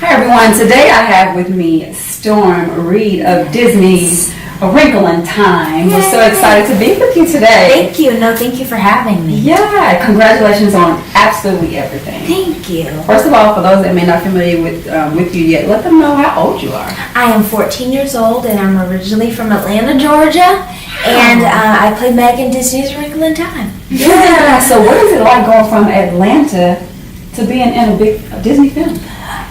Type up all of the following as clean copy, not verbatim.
Hi everyone, today I have with me Storm Reid of Disney's A Wrinkle in Time. We're so excited to be with you today. Thank you. Thank you for having me. Yeah, congratulations on absolutely everything. Thank you. First of all, for those that may not be familiar with you yet, let them know how old you are. I am 14 years old and I'm originally from Atlanta, Georgia. And I play Meg in Disney's A Wrinkle in Time. Yeah, so what is it like going from Atlanta to being in a big Disney film?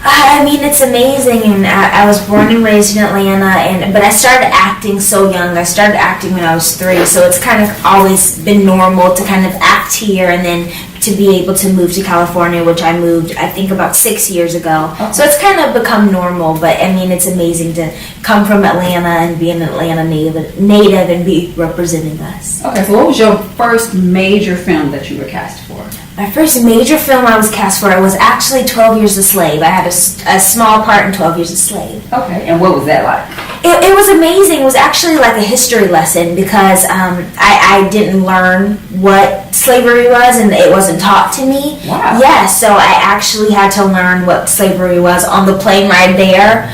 I mean, it's amazing, and I was born and raised in Atlanta, but I started acting so young. I started acting when I was 3, so it's kind of always been normal to kind of act here, and then to be able to move to California, which I moved, I think, about 6 years ago. Okay. So it's kind of become normal, but I mean, it's amazing to come from Atlanta and be an Atlanta native and be representing us. Okay, so what was your first major film that you were cast for? My first major film I was cast for, was actually 12 Years a Slave. I had a small part in 12 Years a Slave. Okay, and what was that like? It was amazing. It was actually like a history lesson because I didn't learn what slavery was and it wasn't taught to me. Wow. Yeah, so I actually had to learn what slavery was on the plane ride there.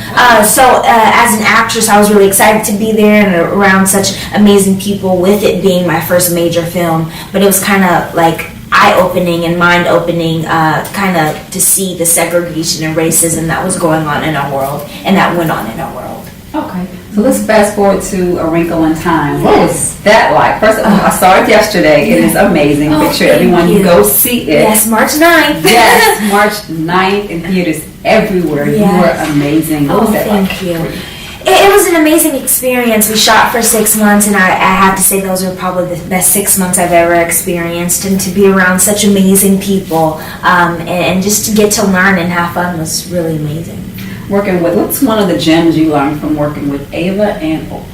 So as an actress, I was really excited to be there and around such amazing people with it being my first major film. But it was kind of like eye-opening and mind-opening kind of to see the segregation and racism that was going on in our world and that went on in our world. Okay, so let's fast forward to A Wrinkle in Time. What was that like? First, I saw it yesterday. It is amazing. Make sure everyone go see it. Yes, March 9th. Yes, March 9th in theaters everywhere. Yes. You were amazing. What was that like? Thank you. It was an amazing experience. We shot for 6 months, and I have to say those were probably the best 6 months I've ever experienced. And to be around such amazing people and just to get to learn and have fun was really amazing. What's one of the gems you learned from working with Ava and Oprah?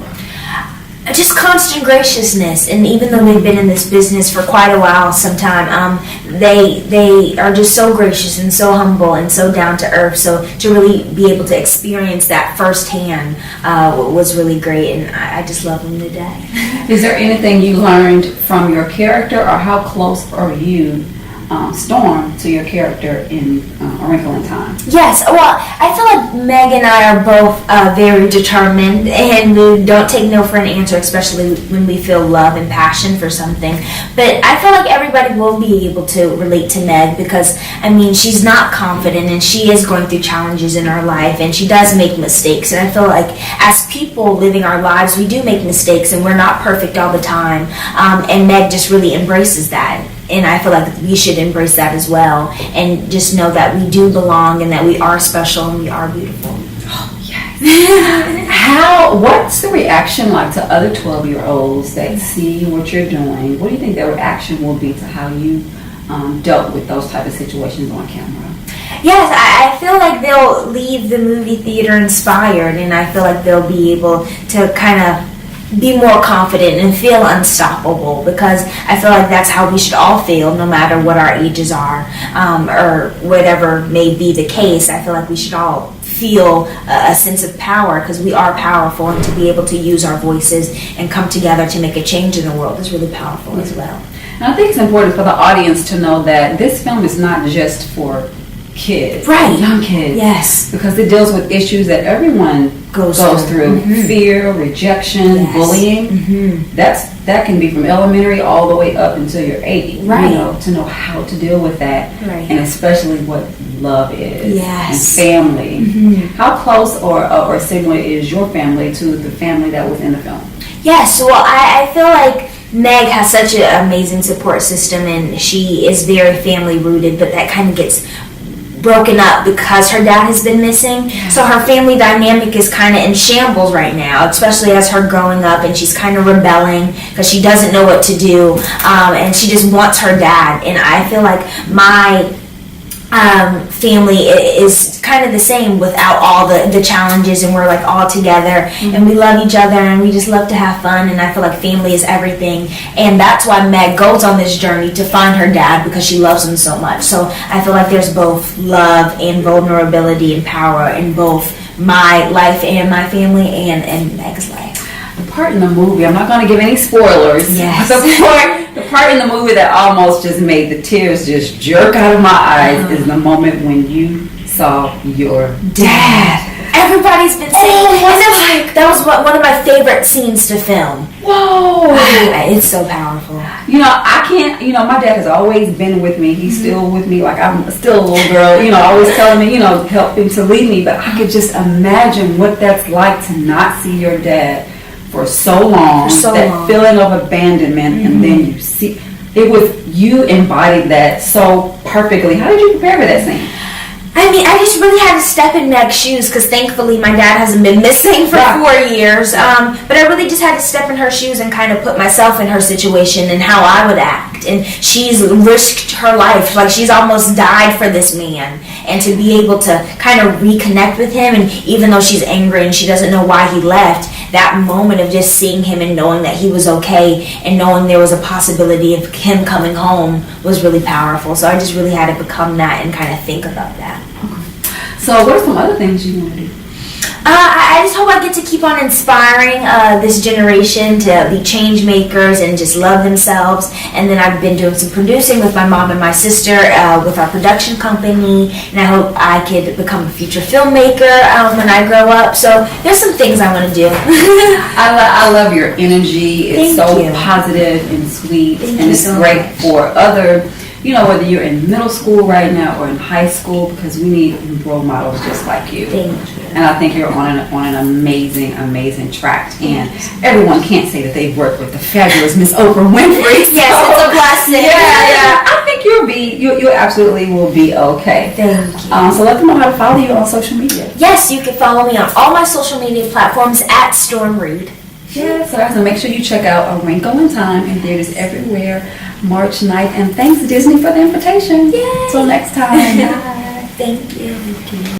Just constant graciousness, and even though they've been in this business for quite a while sometime, they are just so gracious and so humble and so down to earth. So to really be able to experience that firsthand was really great, and I just love them to death. Is there anything you learned from your character, or how close are you, Storm, to your character in A Wrinkle in Time? Yes, well, I feel like Meg and I are both very determined, and we don't take no for an answer, especially when we feel love and passion for something. But I feel like everybody will be able to relate to Meg because, I mean, she's not confident, and she is going through challenges in her life, and she does make mistakes. And I feel like as people living our lives, we do make mistakes, and we're not perfect all the time. And Meg just really embraces that. And I feel like we should embrace that as well and just know that we do belong and that we are special and we are beautiful. Oh, yes. What's the reaction like to other 12-year-olds that see what you're doing? What do you think their reaction will be to how you dealt with those type of situations on camera? Yes, I feel like they'll leave the movie theater inspired, and I feel like they'll be able to kind of be more confident and feel unstoppable, because I feel like that's how we should all feel no matter what our ages are or whatever may be the case. I feel like we should all feel a sense of power because we are powerful, and to be able to use our voices and come together to make a change in the world is really powerful as well. And I think it's important for the audience to know that this film is not just for kids, right? Young kids, yes, because it deals with issues that everyone goes through. Mm-hmm. Fear, rejection, yes. Bullying. Mm-hmm. That can be from elementary all the way up until you're 80. Right. You know, to know how to deal with that, right. And especially what love is, yes. And family. Mm-hmm. How close or similar is your family to the family that was in the film? Yes, well, I feel like Meg has such an amazing support system, and she is very family rooted, but that kind of gets broken up because her dad has been missing. So her family dynamic is kind of in shambles right now, especially as her growing up, and she's kind of rebelling because she doesn't know what to do, and she just wants her dad. And I feel like my family is kind of the same without all the challenges, and we're like all together, mm-hmm. and we love each other, and we just love to have fun, and I feel like family is everything, and that's why Meg goes on this journey to find her dad, because she loves him so much. So I feel like there's both love and vulnerability and power in both my life and my family and Meg's life. The part in the movie, I'm not going to give any spoilers, yes. The part in the movie that almost just made the tears just jerk out of my eyes is the moment when you saw your Dad. Everybody's been saying, that was one of my favorite scenes to film. Whoa! It's so powerful. You know, I can't, you know, my dad has always been with me. He's still with me, like I'm still a little girl, you know, always telling me, you know, help him to lead me. But I could just imagine what that's like to not see your dad for so long. That feeling of abandonment, and then you see, it was, you embodied that so perfectly. How did you prepare for that scene? I mean, I just really had to step in Meg's shoes because thankfully my dad hasn't been missing for 4 years. But I really just had to step in her shoes and kind of put myself in her situation and how I would act. And she's risked her life. Like, she's almost died for this man. And to be able to kind of reconnect with him, and even though she's angry and she doesn't know why he left, that moment of just seeing him and knowing that he was okay and knowing there was a possibility of him coming home was really powerful. So I just really had to become that and kind of think about that. So what are some other things you want to do? I just hope I get to keep on inspiring this generation to be change makers and just love themselves. And then I've been doing some producing with my mom and my sister with our production company. And I hope I could become a future filmmaker when I grow up. So there's some things I want to do. I love your energy. It's Thank so you. positive and sweet. Thank and you it's so great much. for other, you know, whether you're in middle school right now or in high school, because we need role models just like you. Thank you. And I think you're on an amazing track. And everyone can't say that they've worked with the fabulous Miss Oprah Winfrey. Yes, so, it's a blessing. Yeah. I think you absolutely will be okay. Thank you. So let them know how to follow you on social media. Yes, you can follow me on all my social media platforms at Storm Reid. Yeah, so guys, make sure you check out A Wrinkle in Time in theaters everywhere, March 9th. And thanks Disney for the invitation. Yay. Till next time. Bye. Thank you.